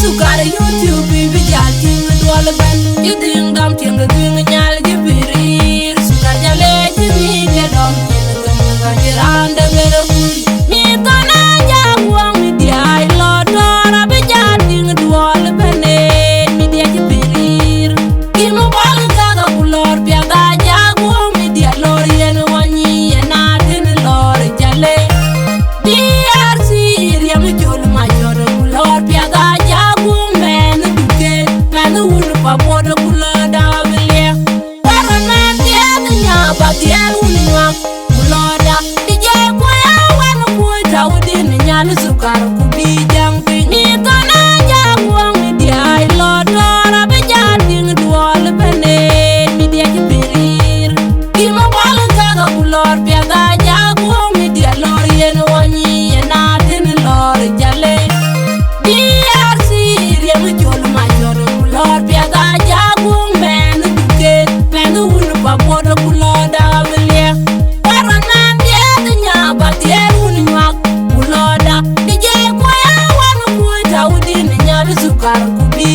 sukar YouTube bi jal ting dol ben you ding dam ting ding nyal gi birir sukar jale ti mi de dom ting ga jirande bere mi tana ja wong mi di ai lo dora bi jal ting dol ben mi de ti birir ki mo bal ga ga kulor bi ga ja wong mi di lor yen wani na tin lor jale DRC riam jol ma jor kulor bi ga ja wong men duke men wul pa bod kulor da bele para na dia nya ba dia unwa kulor da dije ko ya wan ko tawdin nyal sukar ku bi jang bi ni tana ja wong mi di ai lo dora bi ja ding dol bene mi di ki birir ki mo bal ga ga kulor bi ga ja wong mi di lor yen wani na tin lor jale DRC riam jol ma jor kulor bi ga ja wong men duke men wul pa bod kulor da bele para na dia nya ba dia unwa kulor da dije ko ya wan ko tawdin nyal sukar ku bi